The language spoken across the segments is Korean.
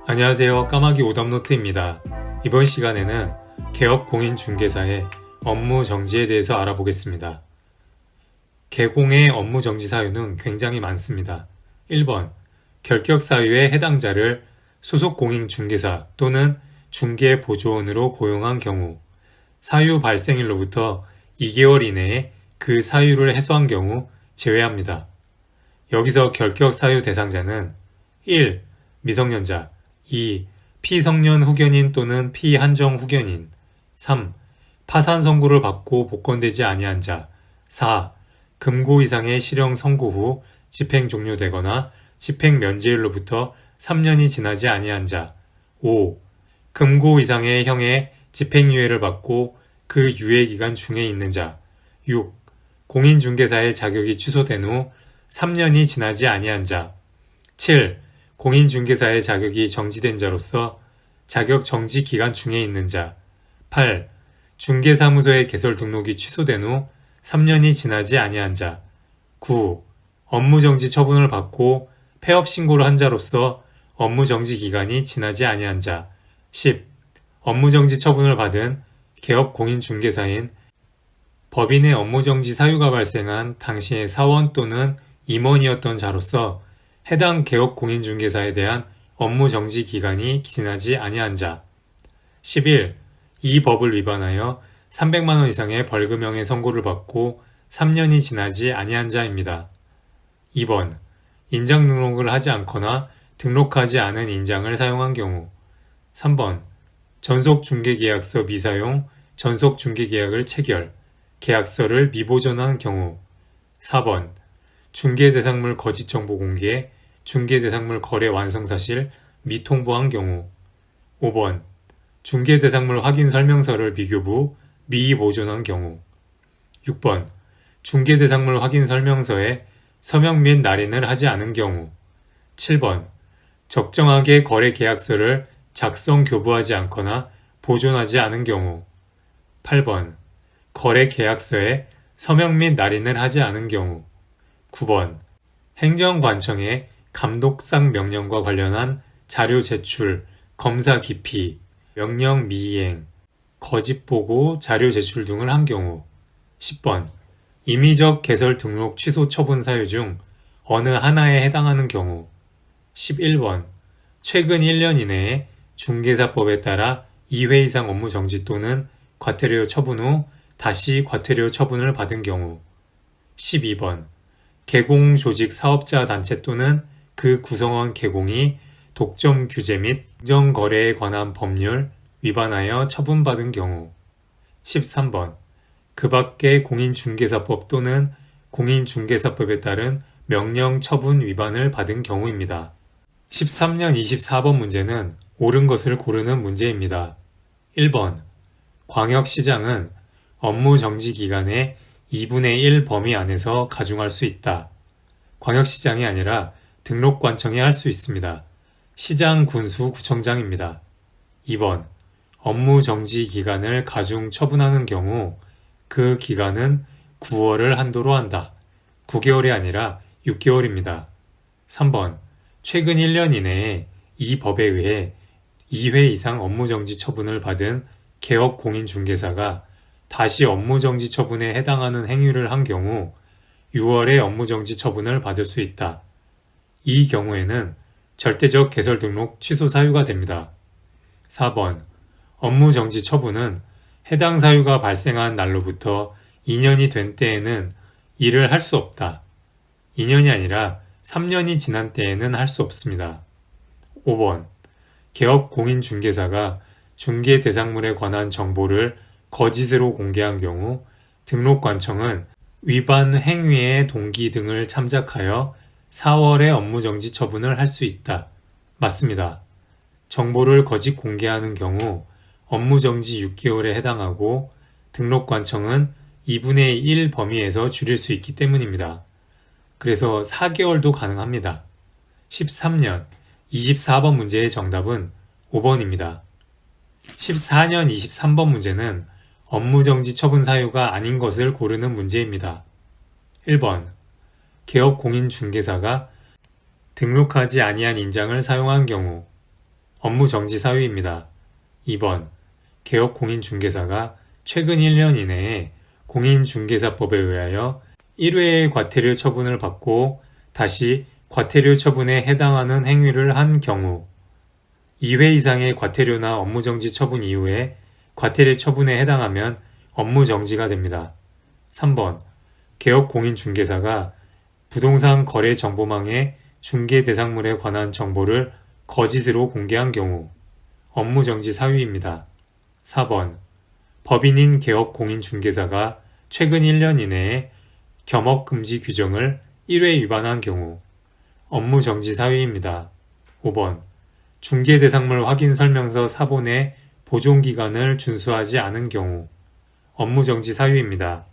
안녕하세요. 까마귀 오답노트입니다. 이번 시간에는 개업 공인중개사의 업무 정지에 대해서 알아보겠습니다. 개공의 업무 정지 사유는 굉장히 많습니다. 1번, 결격 사유의 해당자를 소속 공인중개사 또는 중개보조원으로 고용한 경우, 사유 발생일로부터 2개월 이내에 그 사유를 해소한 경우 제외합니다. 여기서 결격 사유 대상자는 1. 미성년자 2. 피성년 후견인 또는 피한정 후견인 3. 파산 선고를 받고 복권되지 아니한 자 4. 금고 이상의 실형 선고 후 집행 종료되거나 집행 면제일로부터 3년이 지나지 아니한 자 5. 금고 이상의 형의 집행유예를 받고 그 유예기간 중에 있는 자 6. 공인중개사의 자격이 취소된 후 3년이 지나지 아니한 자 7. 공인중개사의 자격이 정지된 자로서 자격 정지 기간 중에 있는 자 8. 중개사무소의 개설 등록이 취소된 후 3년이 지나지 아니한 자 9. 업무정지 처분을 받고 폐업 신고를 한 자로서 업무정지 기간이 지나지 아니한 자 10. 업무정지 처분을 받은 개업 공인중개사인 법인의 업무정지 사유가 발생한 당시의 사원 또는 임원이었던 자로서 해당 개업 공인중개사에 대한 업무 정지 기간이 지나지 아니한 자 11. 이 법을 위반하여 300만 원 이상의 벌금형의 선고를 받고 3년이 지나지 아니한 자입니다. 2번. 인장 등록을 하지 않거나 등록하지 않은 인장을 사용한 경우 3번. 전속중개계약서 미사용, 전속중개계약을 체결, 계약서를 미보존한 경우 4번. 중개대상물 거짓 정보 공개, 중개대상물 거래 완성사실 미통보한 경우 5번. 중개대상물 확인 설명서를 미교부, 미보존한 경우 6번. 중개대상물 확인 설명서에 서명 및 날인을 하지 않은 경우 7번. 적정하게 거래 계약서를 작성 교부하지 않거나 보존하지 않은 경우 8번. 거래 계약서에 서명 및 날인을 하지 않은 경우 9번. 행정관청에 감독상 명령과 관련한 자료 제출, 검사 기피, 명령 미이행, 거짓 보고 자료 제출 등을 한 경우 10번. 임의적 개설 등록 취소 처분 사유 중 어느 하나에 해당하는 경우 11번. 최근 1년 이내에 중개사법에 따라 2회 이상 업무 정지 또는 과태료 처분 후 다시 과태료 처분을 받은 경우 12번. 개공 조직 사업자 단체 또는 그 구성원 개공이 독점 규제 및 공정거래에 관한 법률 위반하여 처분받은 경우 13번. 그 밖의 공인중개사법 또는 공인중개사법에 따른 명령 처분 위반을 받은 경우입니다. 13년 24번 문제는 옳은 것을 고르는 문제입니다. 1번. 광역시장은 업무 정지 기간의 2분의 1 범위 안에서 가중할 수 있다. 광역시장이 아니라 등록관청이 할 수 있습니다. 시장, 군수, 구청장입니다. 2번. 업무 정지 기간을 가중 처분하는 경우 그 기간은 9월을 한도로 한다. 9개월이 아니라 6개월입니다. 3번. 최근 1년 이내에 이 법에 의해 2회 이상 업무정지 처분을 받은 개업 공인중개사가 다시 업무정지 처분에 해당하는 행위를 한 경우 6월에 업무정지 처분을 받을 수 있다. 이 경우에는 절대적 개설 등록 취소 사유가 됩니다. 4번. 업무정지 처분은 해당 사유가 발생한 날로부터 2년이 된 때에는 일을 할 수 없다. 2년이 아니라 3년이 지난 때에는 할 수 없습니다. 5번. 개업 공인중개사가 중개 대상물에 관한 정보를 거짓으로 공개한 경우 등록관청은 위반 행위의 동기 등을 참작하여 4월에 업무정지 처분을 할 수 있다. 맞습니다. 정보를 거짓 공개하는 경우 업무정지 6개월에 해당하고 등록관청은 2분의 1 범위에서 줄일 수 있기 때문입니다. 그래서 4개월도 가능합니다. 13년 24번 문제의 정답은 5번입니다. 14년 23번 문제는 업무정지 처분 사유가 아닌 것을 고르는 문제입니다. 1번. 개업 공인중개사가 등록하지 아니한 인장을 사용한 경우 업무 정지 사유입니다. 2번. 개업 공인중개사가 최근 1년 이내에 공인중개사법에 의하여 1회의 과태료 처분을 받고 다시 과태료 처분에 해당하는 행위를 한 경우 2회 이상의 과태료나 업무정지 처분 이후에 과태료 처분에 해당하면 업무정지가 됩니다. 3번. 개업 공인중개사가 부동산 거래 정보망의 중개 대상물에 관한 정보를 거짓으로 공개한 경우 업무정지 사유입니다. 4번. 법인인 개업 공인중개사가 최근 1년 이내에 겸업금지 규정을 1회 위반한 경우 업무정지 사유입니다. 5번. 중개대상물 확인 설명서 사본의 보존기간을 준수하지 않은 경우 업무정지 사유입니다.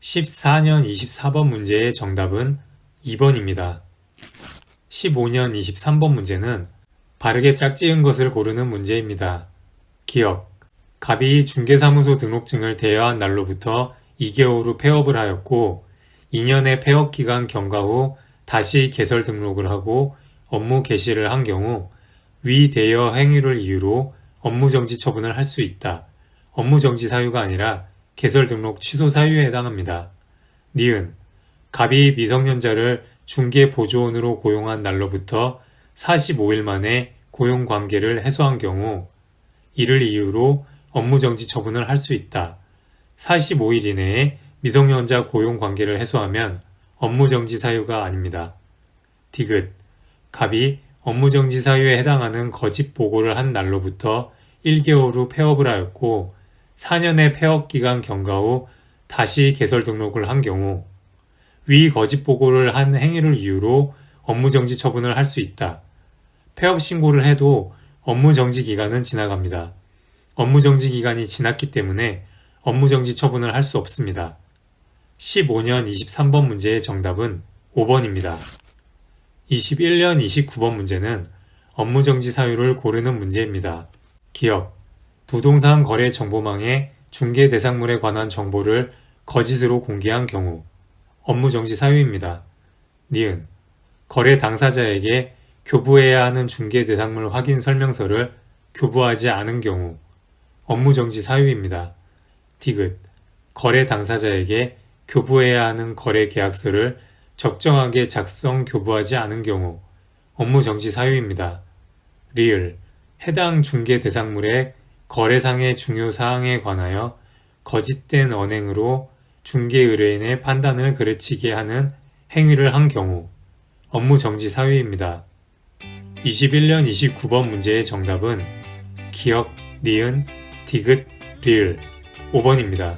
14년 24번 문제의 정답은 2번입니다. 15년 23번 문제는 바르게 짝지은 것을 고르는 문제입니다. 기억. 갑이 중개사무소 등록증을 대여한 날로부터 2개월 후 폐업을 하였고 2년의 폐업 기간 경과 후 다시 개설 등록을 하고 업무 개시를 한 경우 위 대여 행위를 이유로 업무정지 처분을 할 수 있다. 업무정지 사유가 아니라 개설 등록 취소 사유에 해당합니다. 니은. 갑이 미성년자를 중개 보조원으로 고용한 날로부터 45일 만에 고용관계를 해소한 경우 이를 이유로 업무정지 처분을 할 수 있다. 45일 이내에 미성년자 고용관계를 해소하면 업무정지 사유가 아닙니다. 디귿. 갑이 업무정지 사유에 해당하는 거짓 보고를 한 날로부터 1개월 후 폐업을 하였고 4년의 폐업기간 경과 후 다시 개설 등록을 한 경우 위 거짓 보고를 한 행위를 이유로 업무정지 처분을 할 수 있다. 폐업 신고를 해도 업무정지 기간은 지나갑니다. 업무정지 기간이 지났기 때문에 업무정지 처분을 할 수 없습니다. 15년 23번 문제의 정답은 5번입니다. 21년 29번 문제는 업무정지 사유를 고르는 문제입니다. 기억. 부동산 거래 정보망의 중개 대상물에 관한 정보를 거짓으로 공개한 경우 업무정지 사유입니다. 니은. 거래 당사자에게 교부해야 하는 중개 대상물 확인 설명서를 교부하지 않은 경우 업무정지 사유입니다. 디귿. 거래 당사자에게 교부해야 하는 거래 계약서를 적정하게 작성 교부하지 않은 경우 업무정지 사유입니다. 리을. 해당 중개 대상물의 거래상의 중요 사항에 관하여 거짓된 언행으로 중개 의뢰인의 판단을 그르치게 하는 행위를 한 경우 업무정지 사유입니다. 21년 29번 문제의 정답은 기억, 니은, 디귿, 리을 5번입니다.